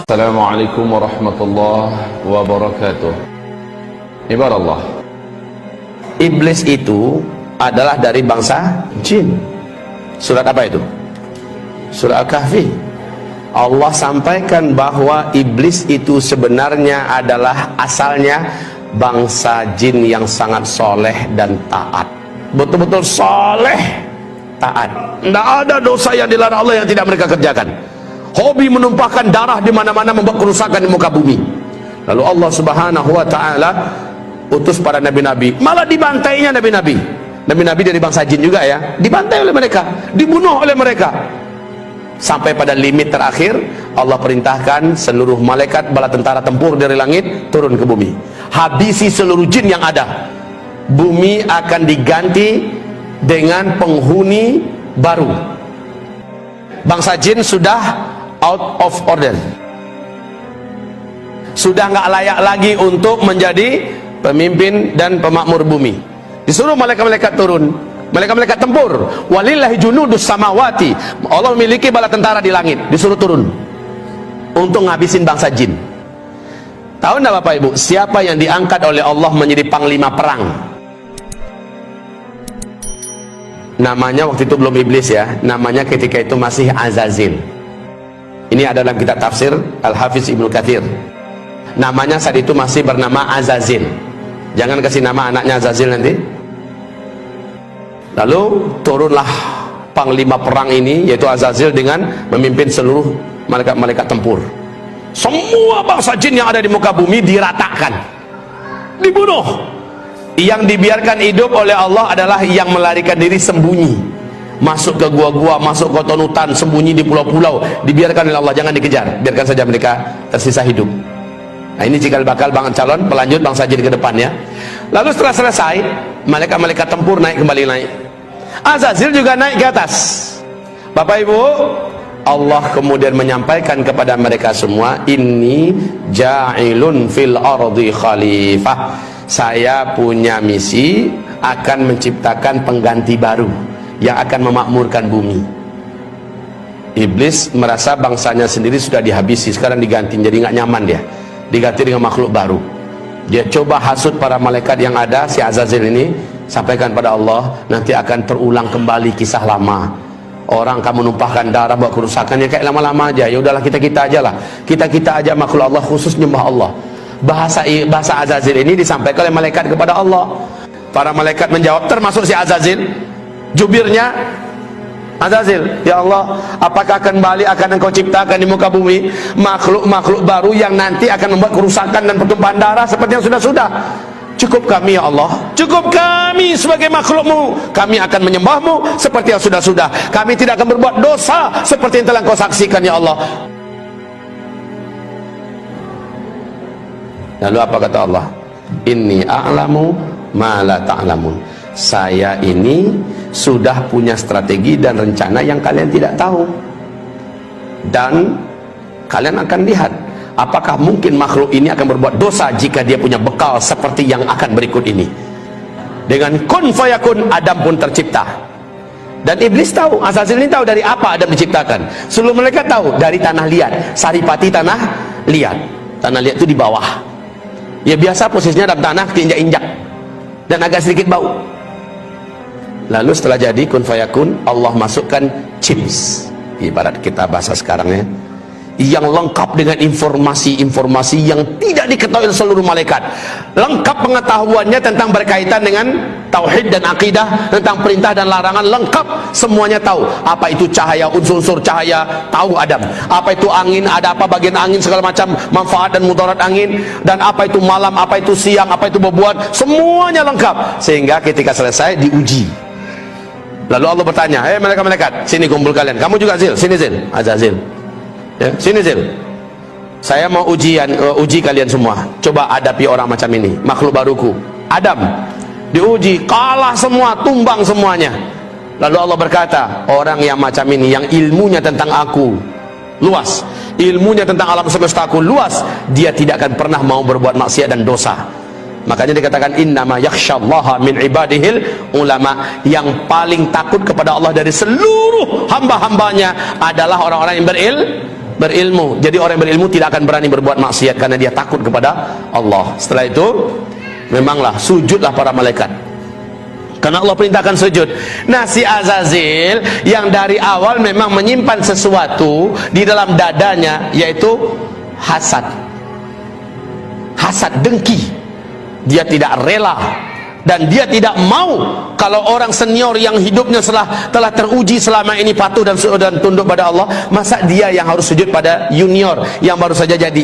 Assalamualaikum warahmatullahi wabarakatuh. Ibarat Iblis itu adalah dari bangsa jin. Surat apa itu? Surat Al-Kahfi. Allah sampaikan bahwa iblis itu sebenarnya adalah asalnya bangsa jin yang sangat soleh dan taat. Betul-betul soleh, taat. Tidak ada dosa yang dilarang Allah yang tidak mereka kerjakan. Hobi menumpahkan darah di mana-mana, membuat kerusakan di muka bumi. Lalu Allah Subhanahu wa taala utus para nabi-nabi, malah dibantainya nabi-nabi. Nabi-nabi dari bangsa jin juga ya, dibantai oleh mereka, dibunuh oleh mereka. Sampai pada limit terakhir, Allah perintahkan seluruh malaikat bala tentara tempur dari langit turun ke bumi. Habisi seluruh jin yang ada. Bumi akan diganti dengan penghuni baru. Bangsa jin sudah out of order, sudah nggak layak lagi untuk menjadi pemimpin dan pemakmur bumi. Disuruh malaikat-malaikat turun, malaikat-malaikat tempur. Walillahi junudus samawati, Allah memiliki bala tentara di langit, disuruh turun untuk ngabisin bangsa jin. Tahu enggak Bapak Ibu, siapa yang diangkat oleh Allah menjadi panglima perang? Namanya waktu itu belum iblis ya, namanya ketika itu masih Azazil. Ini adalah dalam kitab tafsir Al-Hafiz Ibnu Katsir. Namanya saat itu masih bernama Azazil. Jangan kasih nama anaknya Azazil nanti. Lalu turunlah panglima perang ini, yaitu Azazil, dengan memimpin seluruh malaikat-malaikat tempur. Semua bangsa jin yang ada di muka bumi diratakan, dibunuh. Yang dibiarkan hidup oleh Allah adalah yang melarikan diri sembunyi, masuk ke gua-gua, masuk ke hutan, sembunyi di pulau-pulau, dibiarkan oleh Allah, jangan dikejar, biarkan saja mereka tersisa hidup. Nah, ini cikal bakal calon pelanjut bangsa jin ke depannya. Lalu setelah selesai, malaikat-malaikat tempur kembali naik. Azazil juga naik ke atas. Bapak Ibu, Allah kemudian menyampaikan kepada mereka semua, inni ja'ilun fil ardi khalifah. Saya punya misi akan menciptakan pengganti baru yang akan memakmurkan bumi. Iblis merasa bangsanya sendiri sudah dihabisi, sekarang diganti, jadi nggak nyaman dia, diganti dengan makhluk baru. Dia coba hasut para malaikat yang ada, si Azazil ini, sampaikan pada Allah, nanti akan terulang kembali kisah lama. Orang kamu numpahkan darah buat kerusakan, ya kayak lama-lama aja. Ya udahlah, kita aja lah, kita aja makhluk Allah, khusus nyembah Allah. Bahasa Azazil ini disampaikan oleh malaikat kepada Allah. Para malaikat menjawab, termasuk si Azazil, jubirnya Azazil, ya Allah, apakah kembali akan engkau ciptakan di muka bumi makhluk-makhluk baru yang nanti akan membuat kerusakan dan pertumpahan darah seperti yang sudah-sudah? Cukup kami ya Allah, cukup kami sebagai makhlukmu, kami akan menyembahmu seperti yang sudah-sudah, kami tidak akan berbuat dosa seperti yang telah kau saksikan ya Allah. Lalu apa kata Allah? Inni a'lamu ma la ta'lamun. Saya ini sudah punya strategi dan rencana yang kalian tidak tahu. Dan kalian akan lihat apakah mungkin makhluk ini akan berbuat dosa jika dia punya bekal seperti yang akan berikut ini. Dengan kun fayakun, Adam pun tercipta. Dan iblis tahu, Azazil ini tahu dari apa Adam diciptakan. Seluruh mereka tahu dari tanah liat, saripati tanah liat. Tanah liat itu di bawah. Ya biasa posisinya dalam tanah, keinjak-injak dan agak sedikit bau. Lalu setelah jadi kun fayakun, Allah masukkan chips, ibarat kita bahasa sekarang ya, yang lengkap dengan informasi-informasi yang tidak diketahui oleh seluruh malaikat. Lengkap pengetahuannya tentang berkaitan dengan tauhid dan akidah, tentang perintah dan larangan, lengkap semuanya tahu. Apa itu cahaya, unsur-unsur cahaya, tahu Adam. Apa itu angin, ada apa bagian angin, segala macam manfaat dan mudarat angin. Dan apa itu malam, apa itu siang, apa itu bebuan, semuanya lengkap. Sehingga ketika selesai diuji. Lalu Allah bertanya, hei malaikat-malaikat, sini kumpul kalian. Kamu juga Zil, sini Zil, Azazil. Ya, sini Zil, saya mau uji kalian semua. Coba hadapi orang macam ini, makhluk baruku Adam. Diuji, kalah semua, tumbang semuanya. Lalu Allah berkata, orang yang macam ini, yang ilmunya tentang aku luas, ilmunya tentang alam semesta aku luas, dia tidak akan pernah mau berbuat maksiat dan dosa. Makanya dikatakan innama yakhsyallaha min ibadihil ulama. Yang paling takut kepada Allah dari seluruh hamba-hambanya adalah orang-orang yang berilmu. Jadi orang yang berilmu tidak akan berani berbuat maksiat karena dia takut kepada Allah. Setelah itu memanglah sujudlah para malaikat, karena Allah perintahkan sujud. Nah, si Azazil yang dari awal memang menyimpan sesuatu di dalam dadanya, yaitu hasad, dengki. Dia tidak rela dan dia tidak mau kalau orang senior yang hidupnya telah teruji selama ini patuh dan tunduk pada Allah, masa dia yang harus sujud pada junior yang baru saja jadi.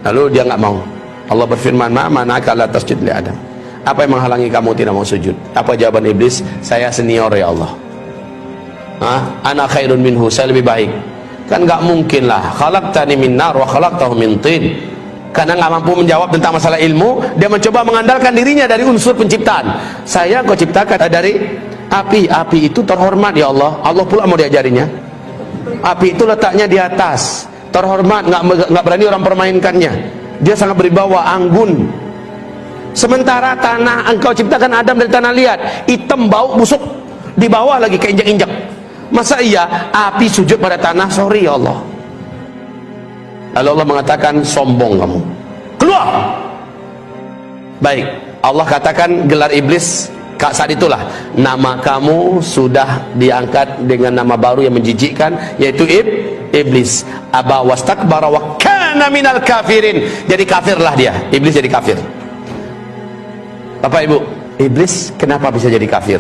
Lalu dia nggak mau. Allah berfirman, "Ma mana'aka la tasjud li Adam?" Apa yang menghalangi kamu tidak mau sujud? Apa jawaban iblis? Saya senior ya Allah. Ana khairun minhu, saya lebih baik. Kan nggak mungkin lah. Khalaqtani min nar wa khalaqtahu min tin. Karena nggak mampu menjawab tentang masalah ilmu, dia mencoba mengandalkan dirinya dari unsur penciptaan. Saya kau ciptakan dari api. Api itu terhormat ya Allah. Allah pula mau diajarinya. Api itu letaknya di atas, terhormat, nggak berani orang permainkannya. Dia sangat berwibawa, anggun. Sementara tanah, engkau ciptakan Adam dari tanah liat, hitam, bau, busuk, di bawah lagi keinjak-injak. Masa iya api sujud pada tanah? Sorry ya Allah. Lalu Allah mengatakan, sombong kamu, keluar. Baik, Allah katakan gelar iblis saat itulah, nama kamu sudah diangkat dengan nama baru yang menjijikkan, yaitu iblis. Aba wastakbara wa kana minal kafirin. Jadi kafirlah dia, iblis jadi kafir. Bapak Ibu, iblis kenapa bisa jadi kafir?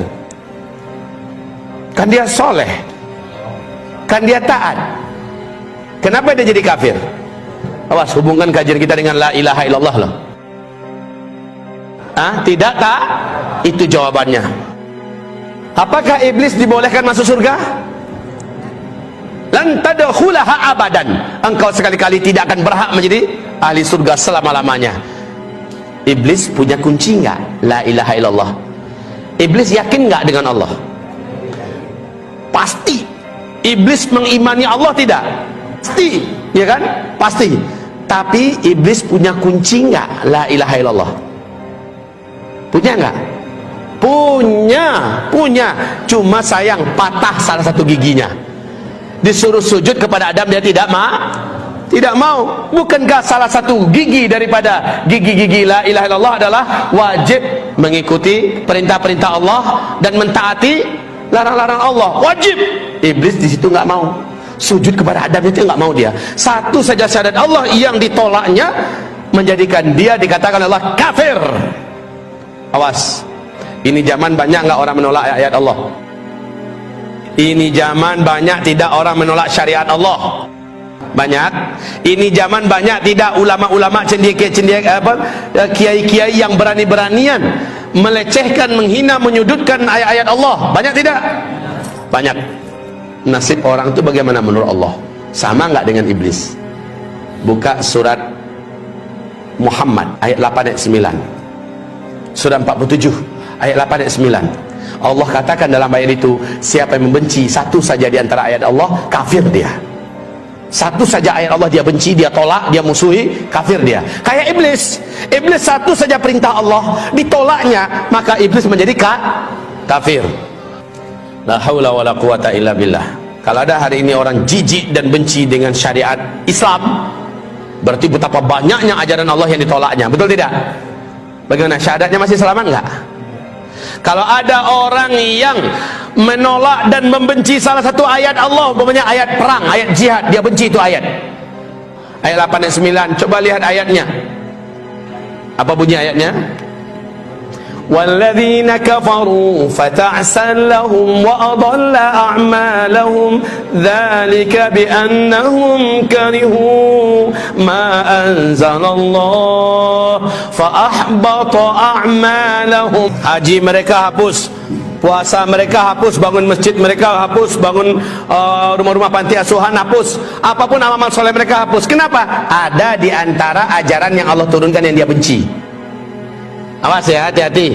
Kan dia soleh, kan dia taat. Kenapa dia jadi kafir? Awas, hubungkan kajian kita dengan la ilaha illallah loh. Tidak tak? Itu jawabannya. Apakah iblis dibolehkan masuk surga? Lan tadkhulaha abadan. Engkau sekali-kali tidak akan berhak menjadi ahli surga selama-lamanya. Iblis punya kunci enggak? La ilaha illallah. Iblis yakin enggak dengan Allah? Pasti. Iblis mengimani Allah tidak? Pasti, ya kan? Pasti. Tapi iblis punya kunci enggak? La ilaha illallah. Punya enggak? Punya. Cuma sayang patah salah satu giginya. Disuruh sujud kepada Adam, dia tidak mau. Bukankah salah satu gigi daripada gigi-gigi la ilaha illallah adalah wajib mengikuti perintah-perintah Allah dan mentaati larang-larang Allah? Wajib. Iblis di situ nggak mau. Sujud kepada Adam itu nggak mau dia. Satu saja syahadat Allah yang ditolaknya menjadikan dia dikatakan Allah kafir. Awas. Ini zaman banyak nggak orang menolak ayat Allah? Ini zaman banyak tidak orang menolak syariat Allah? Banyak. Ini zaman banyak tidak ulama-ulama kiai-kiai yang berani-beranian melecehkan, menghina, menyudutkan ayat-ayat Allah? Banyak tidak? Banyak. Nasib orang itu bagaimana menurut Allah? Sama nggak dengan iblis? Buka surat Muhammad ayat 8 ayat 9. Surat 47 ayat 8 ayat 9. Allah katakan dalam ayat itu, siapa yang membenci satu saja di antara ayat Allah, kafir dia. Satu saja ayat Allah dia benci, dia tolak, dia musuhi, kafir dia. Kayak iblis. Iblis satu saja perintah Allah ditolaknya, maka iblis menjadi kafir. La haula wala quwata illa billah. Kalau ada hari ini orang jijik dan benci dengan syariat Islam, berarti betapa banyaknya ajaran Allah yang ditolaknya. Betul tidak? Bagaimana, syahadatnya masih selamat enggak? Kalau ada orang yang menolak dan membenci salah satu ayat Allah, umpamanya ayat perang, ayat jihad, dia benci itu ayat. Ayat 8 dan 9, coba lihat ayatnya. Apa bunyi ayatnya? وَالَّذِينَ كَفَرُوا فَتَعْسًا لَهُمْ وَأَضَلَّ أَعْمَالَهُمْ ذَلِكَ بِأَنَّهُمْ كَرِهُوا مَا أَنزَلَ اللَّهُ فَأَحْبَطَ أَعْمَالَهُمْ. Haji mereka hapus, puasa mereka hapus, bangun masjid mereka hapus, bangun rumah-rumah panti asuhan hapus, apapun amal soleh mereka hapus. Kenapa? Ada di antara ajaran yang Allah turunkan yang dia benci. Awas ya, hati-hati.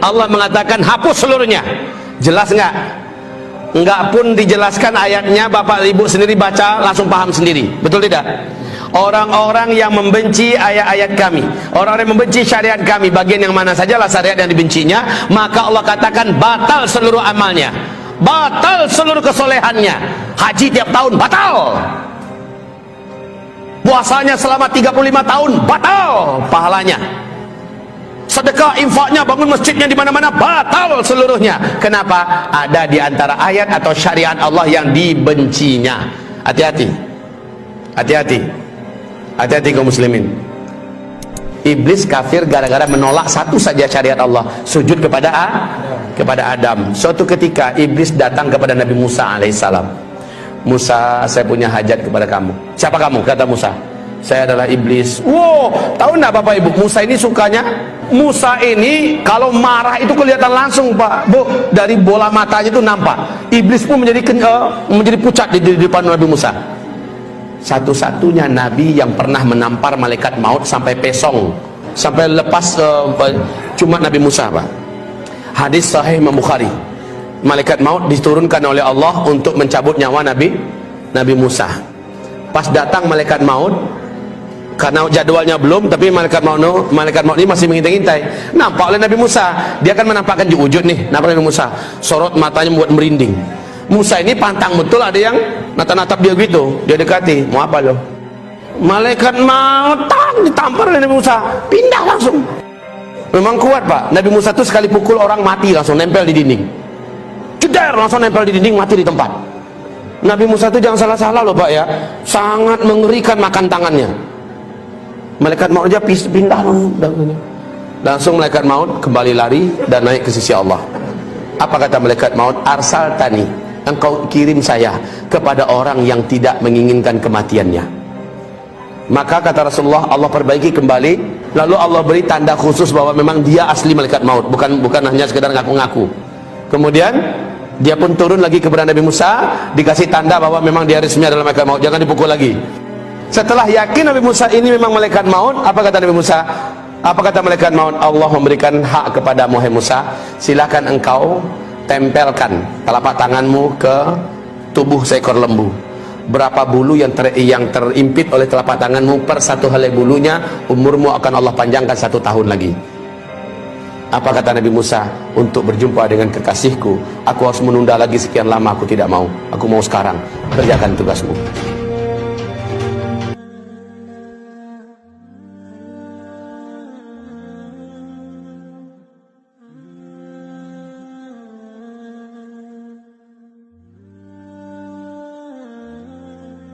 Allah mengatakan hapus seluruhnya. Jelas enggak? Enggak pun dijelaskan ayatnya, Bapak Ibu sendiri baca langsung paham sendiri. Betul tidak? Orang-orang yang membenci ayat-ayat kami, orang-orang yang membenci syariat kami, bagian yang mana sajalah syariat yang dibencinya, maka Allah katakan batal seluruh amalnya, batal seluruh kesolehannya. Haji tiap tahun batal. Puasanya selama 35 tahun batal pahalanya. Sedekah, infaknya, bangun masjidnya di mana-mana batal seluruhnya. Kenapa? Ada di antara ayat atau syariat Allah yang dibencinya. Hati-hati. Hati-hati. Hati-hati kaum muslimin. Iblis kafir gara-gara menolak satu saja syariat Allah, sujud kepada Adam. Suatu ketika iblis datang kepada Nabi Musa alaihissalam. Musa, saya punya hajat kepada kamu. Siapa kamu? Kata Musa, saya adalah iblis. Wow, tahu enggak Bapak Ibu, Musa ini sukanya, Musa ini kalau marah itu kelihatan langsung Pak Bu, dari bola matanya itu nampak. Iblis pun menjadi pucat di depan Nabi Musa. Satu-satunya nabi yang pernah menampar malaikat maut sampai pesong, sampai lepas cuma Nabi Musa Pak. Hadis sahih Imam Bukhari. Malaikat maut diturunkan oleh Allah untuk mencabut nyawa Nabi Musa. Pas datang malaikat maut, karena jadwalnya belum, tapi malaikat maut ini masih mengintai-intai. Nampak oleh Nabi Musa, dia akan menampakkan wujud nih, nampak Nabi Musa, sorot matanya membuat merinding. Musa ini pantang betul, ada yang natap-natap dia gitu, dia dekati, mau apa lo? Malaikat maut ditampar oleh Nabi Musa, pindah langsung. Memang kuat Pak, Nabi Musa tuh sekali pukul orang mati langsung nempel di dinding. Ceder, langsung nempel di dinding, mati di tempat. Nabi Musa itu jangan salah-salah loh Pak ya, sangat mengerikan makan tangannya. Malaikat maut aja pindah langsung malaikat maut kembali lari dan naik ke sisi Allah. Apa kata malaikat maut? Arsal tani, engkau kirim saya kepada orang yang tidak menginginkan kematiannya. Maka kata Rasulullah, Allah perbaiki kembali, lalu Allah beri tanda khusus bahwa memang dia asli malaikat maut, bukan hanya sekedar ngaku-ngaku. Kemudian dia pun turun lagi kepada Nabi Musa, dikasih tanda bahwa memang dia resmi adalah malaikat maut, jangan dipukul lagi. Setelah yakin Nabi Musa ini memang malaikat maut, apa kata Nabi Musa? Apa kata malaikat maut? Allah memberikan hak kepada Musa, silakan engkau tempelkan telapak tanganmu ke tubuh seekor lembu. Berapa bulu yang terimpit oleh telapak tanganmu, per satu helai bulunya umurmu akan Allah panjangkan 1 tahun lagi. Apa kata Nabi Musa? Untuk berjumpa dengan kekasihku, aku harus menunda lagi sekian lama, aku tidak mau. Aku mau sekarang, kerjakan tugasmu.